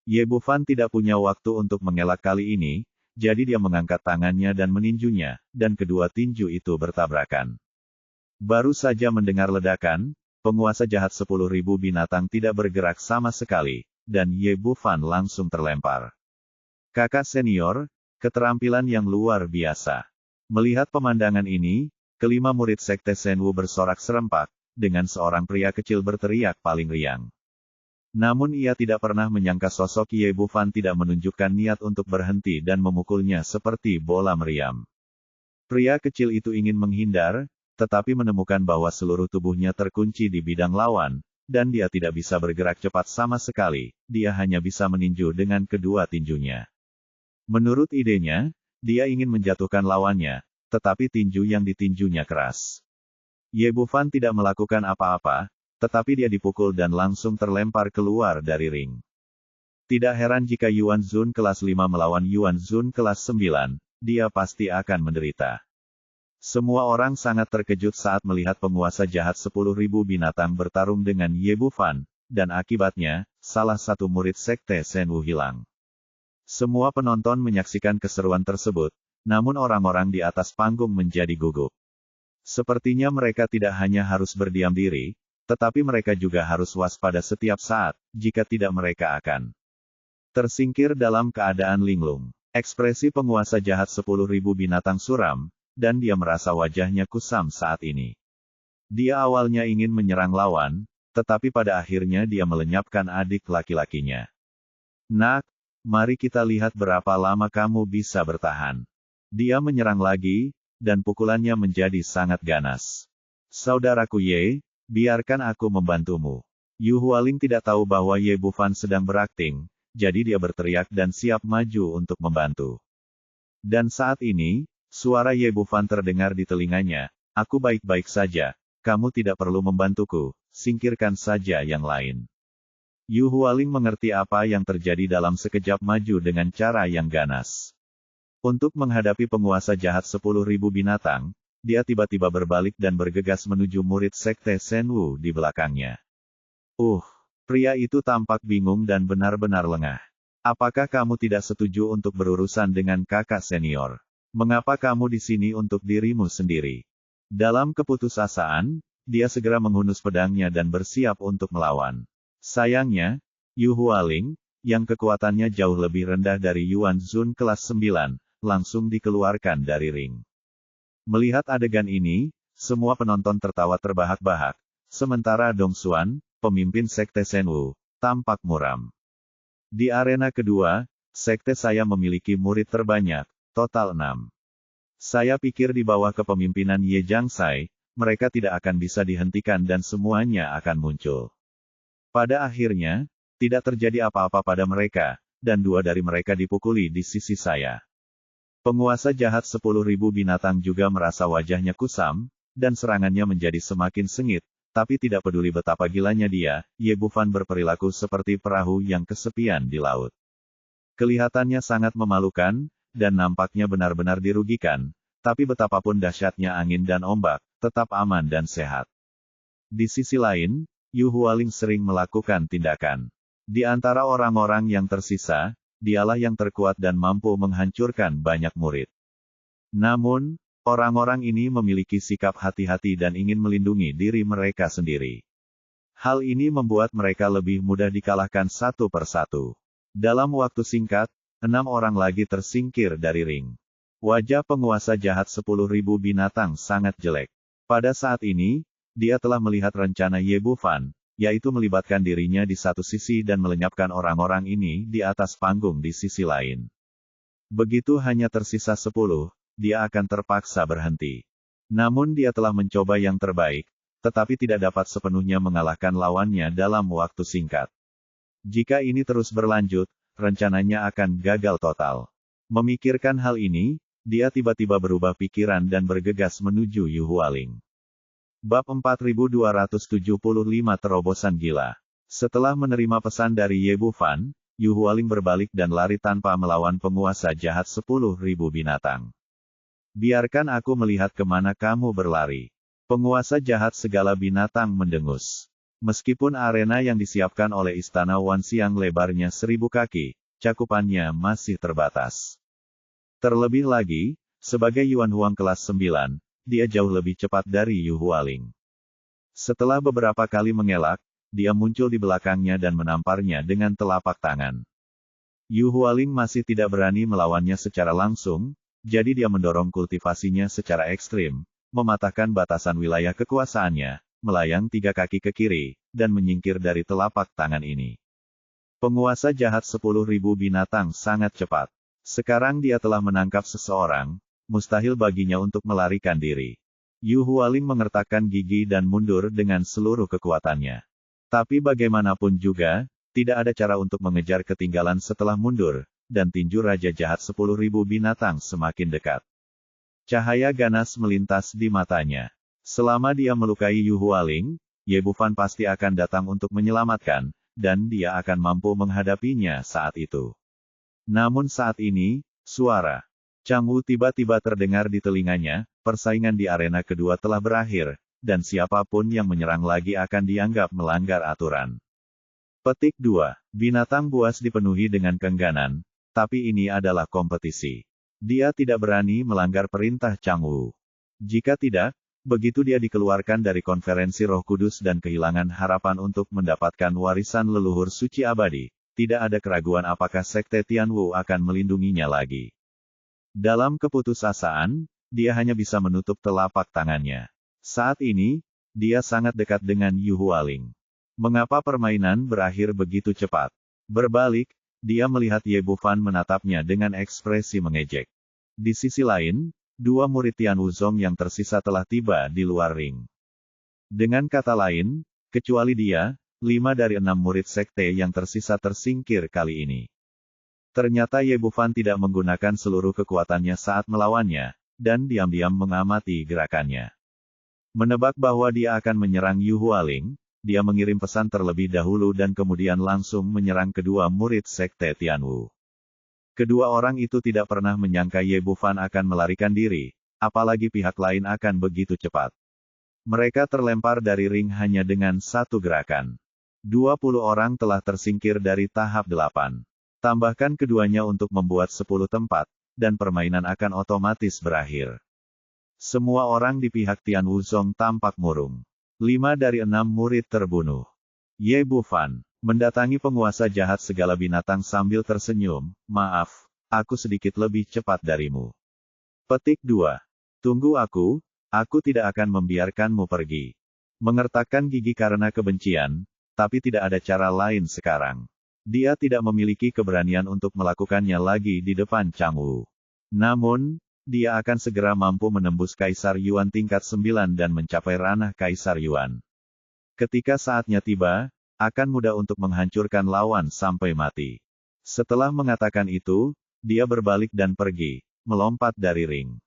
Ye Bufan tidak punya waktu untuk mengelak kali ini, jadi dia mengangkat tangannya dan meninjunya, dan kedua tinju itu bertabrakan. Baru saja mendengar ledakan, penguasa jahat 10.000 binatang tidak bergerak sama sekali, dan Ye Bufan langsung terlempar. Kakak senior, keterampilan yang luar biasa. Melihat pemandangan ini, kelima murid sekte Senwu bersorak serempak, dengan seorang pria kecil berteriak paling riang. Namun ia tidak pernah menyangka sosok Ye Bufan tidak menunjukkan niat untuk berhenti dan memukulnya seperti bola meriam. Pria kecil itu ingin menghindar, tetapi menemukan bahwa seluruh tubuhnya terkunci di bidang lawan, dan dia tidak bisa bergerak cepat sama sekali, dia hanya bisa meninju dengan kedua tinjunya. Menurut idenya, dia ingin menjatuhkan lawannya, tetapi tinju yang ditinjunya keras. Ye Bufan tidak melakukan apa-apa, tetapi dia dipukul dan langsung terlempar keluar dari ring. Tidak heran jika Yuan Zun kelas 5 melawan Yuan Zun kelas 9, dia pasti akan menderita. Semua orang sangat terkejut saat melihat penguasa jahat 10.000 binatang bertarung dengan Ye Bufan, dan akibatnya, salah satu murid sekte Senwu hilang. Semua penonton menyaksikan keseruan tersebut, namun orang-orang di atas panggung menjadi gugup. Sepertinya mereka tidak hanya harus berdiam diri, tetapi mereka juga harus waspada setiap saat, jika tidak mereka akan Tersingkir dalam keadaan linglung. Ekspresi penguasa jahat 10.000 binatang suram, dan dia merasa wajahnya kusam saat ini. Dia awalnya ingin menyerang lawan, tetapi pada akhirnya dia melenyapkan adik laki-lakinya. Nak, mari kita lihat berapa lama kamu bisa bertahan. Dia menyerang lagi, dan pukulannya menjadi sangat ganas. Saudaraku Ye, biarkan aku membantumu. Yu Hualing tidak tahu bahwa Ye Bufan sedang berakting, jadi dia berteriak dan siap maju untuk membantu. Dan saat ini, suara Ye Bufan terdengar di telinganya, aku baik-baik saja, kamu tidak perlu membantuku, singkirkan saja yang lain. Yu Hualing mengerti apa yang terjadi dalam sekejap maju dengan cara yang ganas. Untuk menghadapi penguasa jahat 10.000 binatang, dia tiba-tiba berbalik dan bergegas menuju murid sekte Senwu di belakangnya. Pria itu tampak bingung dan benar-benar lengah. Apakah kamu tidak setuju untuk berurusan dengan kakak senior? Mengapa kamu di sini untuk dirimu sendiri? Dalam keputusasaan, dia segera menghunus pedangnya dan bersiap untuk melawan. Sayangnya, Yu Hualing, yang kekuatannya jauh lebih rendah dari Yuan Zun kelas 9, langsung dikeluarkan dari ring. Melihat adegan ini, semua penonton tertawa terbahak-bahak, sementara Dong Xuan, pemimpin sekte Senwu, tampak muram. Di arena kedua, sekte saya memiliki murid terbanyak, total 6. Saya pikir di bawah kepemimpinan Ye Jiangsai, mereka tidak akan bisa dihentikan dan semuanya akan muncul. Pada akhirnya, tidak terjadi apa-apa pada mereka, dan 2 dari mereka dipukuli di sisi saya. Penguasa jahat 10.000 binatang juga merasa wajahnya kusam, dan serangannya menjadi semakin sengit, tapi tidak peduli betapa gilanya dia, Ye Bufan berperilaku seperti perahu yang kesepian di laut. Kelihatannya sangat memalukan, dan nampaknya benar-benar dirugikan, tapi betapapun dahsyatnya angin dan ombak, tetap aman dan sehat. Di sisi lain, Yu Hualing sering melakukan tindakan. Di antara orang-orang yang tersisa, dialah yang terkuat dan mampu menghancurkan banyak murid. Namun, orang-orang ini memiliki sikap hati-hati dan ingin melindungi diri mereka sendiri. Hal ini membuat mereka lebih mudah dikalahkan satu persatu. Dalam waktu singkat, 6 orang lagi tersingkir dari ring. Wajah penguasa jahat 10.000 binatang sangat jelek. Pada saat ini, dia telah melihat rencana Ye Bufan, yaitu melibatkan dirinya di satu sisi dan melenyapkan orang-orang ini di atas panggung di sisi lain. Begitu hanya tersisa 10, dia akan terpaksa berhenti. Namun dia telah mencoba yang terbaik, tetapi tidak dapat sepenuhnya mengalahkan lawannya dalam waktu singkat. Jika ini terus berlanjut, rencananya akan gagal total. Memikirkan hal ini, dia tiba-tiba berubah pikiran dan bergegas menuju Yu Hualing. Bab 4275 Terobosan Gila. Setelah menerima pesan dari Ye Bufan, Yu Hualing berbalik dan lari tanpa melawan penguasa jahat 10.000 binatang. Biarkan aku melihat kemana kamu berlari. Penguasa jahat segala binatang mendengus. Meskipun arena yang disiapkan oleh Istana Wanxiang lebarnya 1000 kaki, cakupannya masih terbatas. Terlebih lagi, sebagai Yuan Huang kelas 9, dia jauh lebih cepat dari Yu Hualing. Setelah beberapa kali mengelak, dia muncul di belakangnya dan menamparnya dengan telapak tangan. Yu Hualing masih tidak berani melawannya secara langsung, jadi dia mendorong kultivasinya secara ekstrim, mematahkan batasan wilayah kekuasaannya, melayang 3 kaki ke kiri, dan menyingkir dari telapak tangan ini. Penguasa jahat 10.000 binatang sangat cepat. Sekarang dia telah menangkap seseorang, mustahil baginya untuk melarikan diri. Yu Hualing mengertakkan gigi dan mundur dengan seluruh kekuatannya. Tapi bagaimanapun juga, tidak ada cara untuk mengejar ketinggalan setelah mundur, dan tinju Raja Jahat 10.000 binatang semakin dekat. Cahaya ganas melintas di matanya. Selama dia melukai Yu Hualing, Ye Bufan pasti akan datang untuk menyelamatkan, dan dia akan mampu menghadapinya saat itu. Namun saat ini, suara Chang Wu tiba-tiba terdengar di telinganya, persaingan di arena kedua telah berakhir, dan siapapun yang menyerang lagi akan dianggap melanggar aturan. Petik 2. Binatang buas dipenuhi dengan keengganan, tapi ini adalah kompetisi. Dia tidak berani melanggar perintah Chang Wu. Jika tidak, begitu dia dikeluarkan dari konferensi Roh Kudus dan kehilangan harapan untuk mendapatkan warisan leluhur suci abadi, tidak ada keraguan apakah Sekte Tianwu akan melindunginya lagi. Dalam keputusasaan, dia hanya bisa menutup telapak tangannya. Saat ini, dia sangat dekat dengan Yu Hualing. Mengapa permainan berakhir begitu cepat? Berbalik, dia melihat Ye Bufan menatapnya dengan ekspresi mengejek. Di sisi lain, dua murid Tian Wuzong yang tersisa telah tiba di luar ring. Dengan kata lain, kecuali dia, 5 dari 6 murid sekte yang tersisa tersingkir kali ini. Ternyata Ye Bufan tidak menggunakan seluruh kekuatannya saat melawannya, dan diam-diam mengamati gerakannya. Menebak bahwa dia akan menyerang Yu Hualing, dia mengirim pesan terlebih dahulu dan kemudian langsung menyerang kedua murid sekte Tianwu. Kedua orang itu tidak pernah menyangka Ye Bufan akan melarikan diri, apalagi pihak lain akan begitu cepat. Mereka terlempar dari ring hanya dengan satu gerakan. 20 orang telah tersingkir dari tahap 8. Tambahkan keduanya untuk membuat 10 tempat, dan permainan akan otomatis berakhir. Semua orang di pihak Tian Wuzong tampak murung. 5 dari 6 murid terbunuh. Ye Bufan mendatangi penguasa jahat segala binatang sambil tersenyum, maaf, aku sedikit lebih cepat darimu. Petik 2. Tunggu aku tidak akan membiarkanmu pergi. Mengertakkan gigi karena kebencian, tapi tidak ada cara lain sekarang. Dia tidak memiliki keberanian untuk melakukannya lagi di depan Chang Wu. Namun, dia akan segera mampu menembus Kaisar Yuan tingkat 9 dan mencapai ranah Kaisar Yuan. Ketika saatnya tiba, akan mudah untuk menghancurkan lawan sampai mati. Setelah mengatakan itu, dia berbalik dan pergi, melompat dari ring.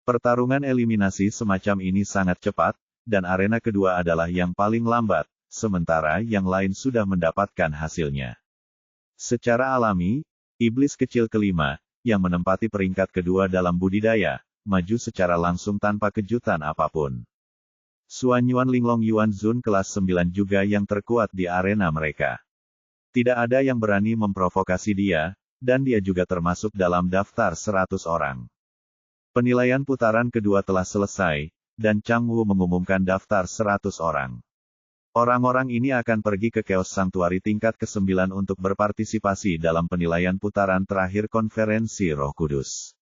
Pertarungan eliminasi semacam ini sangat cepat, dan arena kedua adalah yang paling lambat, sementara yang lain sudah mendapatkan hasilnya. Secara alami, iblis kecil kelima, yang menempati peringkat kedua dalam budidaya, maju secara langsung tanpa kejutan apapun. Suan Yuan Linglong Yuan Zun kelas 9 juga yang terkuat di arena mereka. Tidak ada yang berani memprovokasi dia, dan dia juga termasuk dalam daftar 100 orang. Penilaian putaran kedua telah selesai, dan Chang Wu mengumumkan daftar 100 orang. Orang-orang ini akan pergi ke Chaos Sanctuary tingkat ke-9 untuk berpartisipasi dalam penilaian putaran terakhir konferensi Roh Kudus.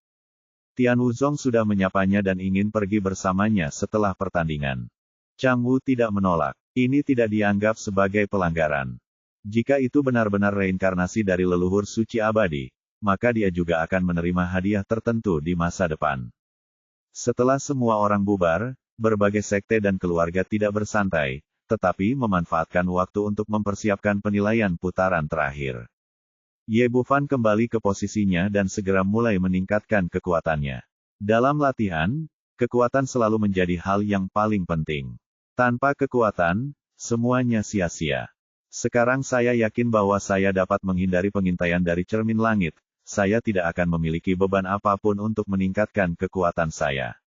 Tian Wuzong sudah menyapanya dan ingin pergi bersamanya setelah pertandingan. Chang Wu tidak menolak. Ini tidak dianggap sebagai pelanggaran. Jika itu benar-benar reinkarnasi dari leluhur suci abadi, maka dia juga akan menerima hadiah tertentu di masa depan. Setelah semua orang bubar, berbagai sekte dan keluarga tidak bersantai, tetapi memanfaatkan waktu untuk mempersiapkan penilaian putaran terakhir. Ye Bufan kembali ke posisinya dan segera mulai meningkatkan kekuatannya. Dalam latihan, kekuatan selalu menjadi hal yang paling penting. Tanpa kekuatan, semuanya sia-sia. Sekarang saya yakin bahwa saya dapat menghindari pengintaian dari cermin langit. Saya tidak akan memiliki beban apapun untuk meningkatkan kekuatan saya.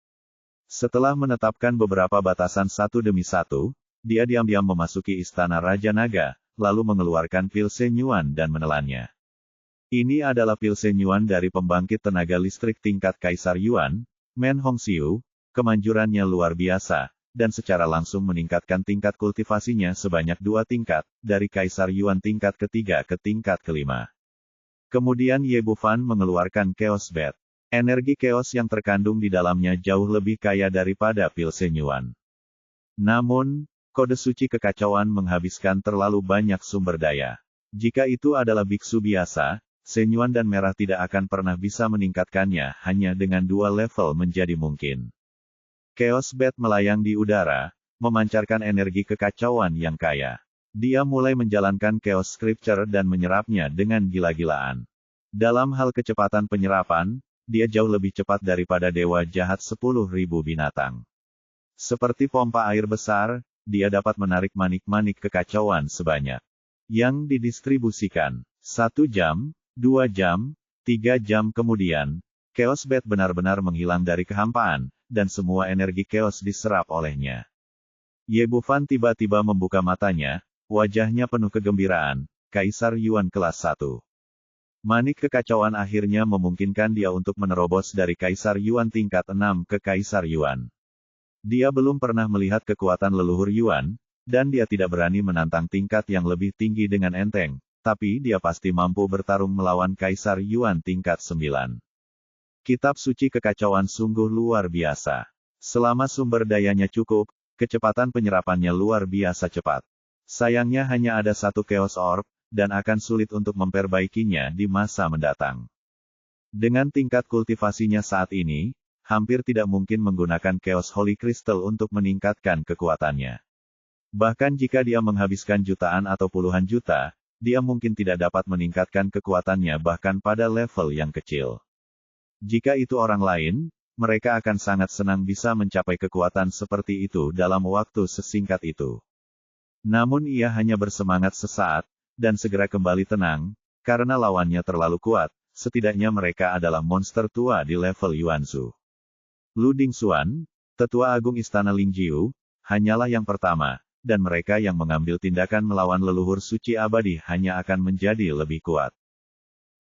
Setelah menetapkan beberapa batasan satu demi satu, dia diam-diam memasuki istana Raja Naga, lalu mengeluarkan pil Shenyuan dan menelannya. Ini adalah pil Shenyuan dari pembangkit tenaga listrik tingkat Kaisar Yuan, Men Hongxiu, kemanjurannya luar biasa, dan secara langsung meningkatkan tingkat kultivasinya sebanyak 2 tingkat, dari Kaisar Yuan tingkat ketiga ke tingkat kelima. Kemudian Ye Bufan mengeluarkan Chaos Bat. Energi chaos yang terkandung di dalamnya jauh lebih kaya daripada pil Shenyuan. Namun, kode suci kekacauan menghabiskan terlalu banyak sumber daya. Jika itu adalah biksu biasa, Shenyuan dan merah tidak akan pernah bisa meningkatkannya, hanya dengan 2 level menjadi mungkin. Chaos Bat melayang di udara, memancarkan energi kekacauan yang kaya. Dia mulai menjalankan Chaos Scripture dan menyerapnya dengan gila-gilaan. Dalam hal kecepatan penyerapan, dia jauh lebih cepat daripada dewa jahat 10.000 binatang. Seperti pompa air besar, dia dapat menarik manik-manik kekacauan sebanyak yang didistribusikan. 1 jam, 2 jam, 3 jam kemudian, Chaos Bat benar-benar menghilang dari kehampaan, dan semua energi chaos diserap olehnya. Ye Bufan tiba-tiba membuka matanya, wajahnya penuh kegembiraan, Kaisar Yuan kelas 1. Manik kekacauan akhirnya memungkinkan dia untuk menerobos dari Kaisar Yuan tingkat 6 ke Kaisar Yuan. Dia belum pernah melihat kekuatan leluhur Yuan, dan dia tidak berani menantang tingkat yang lebih tinggi dengan enteng, tapi dia pasti mampu bertarung melawan Kaisar Yuan tingkat 9. Kitab suci kekacauan sungguh luar biasa. Selama sumber dayanya cukup, kecepatan penyerapannya luar biasa cepat. Sayangnya hanya ada satu Chaos Orb, dan akan sulit untuk memperbaikinya di masa mendatang. Dengan tingkat kultivasinya saat ini, hampir tidak mungkin menggunakan Chaos Holy Crystal untuk meningkatkan kekuatannya. Bahkan jika dia menghabiskan jutaan atau puluhan juta, dia mungkin tidak dapat meningkatkan kekuatannya bahkan pada level yang kecil. Jika itu orang lain, mereka akan sangat senang bisa mencapai kekuatan seperti itu dalam waktu sesingkat itu. Namun ia hanya bersemangat sesaat, dan segera kembali tenang, karena lawannya terlalu kuat, setidaknya mereka adalah monster tua di level Yuanzu. Lu Dingxuan, tetua agung istana Lingjiu, hanyalah yang pertama, dan mereka yang mengambil tindakan melawan leluhur suci abadi hanya akan menjadi lebih kuat.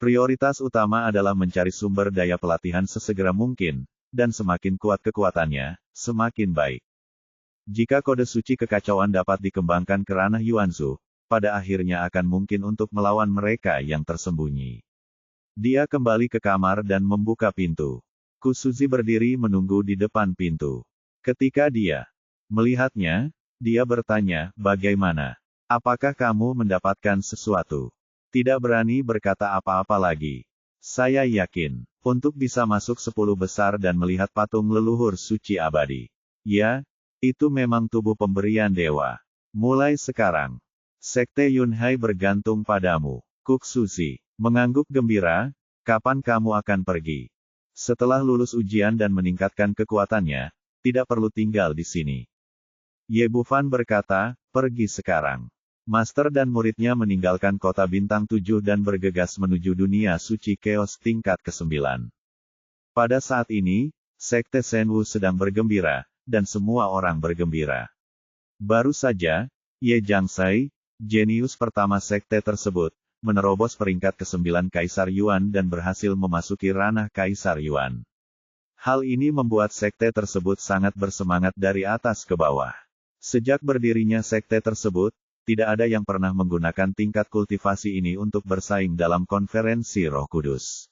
Prioritas utama adalah mencari sumber daya pelatihan sesegera mungkin, dan semakin kuat kekuatannya, semakin baik. Jika kode suci kekacauan dapat dikembangkan ke ranah Yuanzu, pada akhirnya akan mungkin untuk melawan mereka yang tersembunyi. Dia kembali ke kamar dan membuka pintu. Kusuzi berdiri menunggu di depan pintu. Ketika dia melihatnya, dia bertanya, "Bagaimana? Apakah kamu mendapatkan sesuatu?" Tidak berani berkata apa-apa lagi. Saya yakin, untuk bisa masuk 10 besar dan melihat patung leluhur suci abadi. Ya, itu memang tubuh pemberian dewa. Mulai sekarang, Sekte Yunhai bergantung padamu. Kusuzi mengangguk gembira, "Kapan kamu akan pergi?" Setelah lulus ujian dan meningkatkan kekuatannya, tidak perlu tinggal di sini. Ye Bufan berkata, "Pergi sekarang." Master dan muridnya meninggalkan kota bintang 7 dan bergegas menuju dunia suci Chaos tingkat ke-9. Pada saat ini, Sekte Shenwu sedang bergembira, dan semua orang bergembira. Baru saja, Ye Jiangshai, jenius pertama sekte tersebut, menerobos peringkat ke-9 Kaisar Yuan dan berhasil memasuki ranah Kaisar Yuan. Hal ini membuat sekte tersebut sangat bersemangat dari atas ke bawah. Sejak berdirinya sekte tersebut, tidak ada yang pernah menggunakan tingkat kultivasi ini untuk bersaing dalam konferensi Roh Kudus.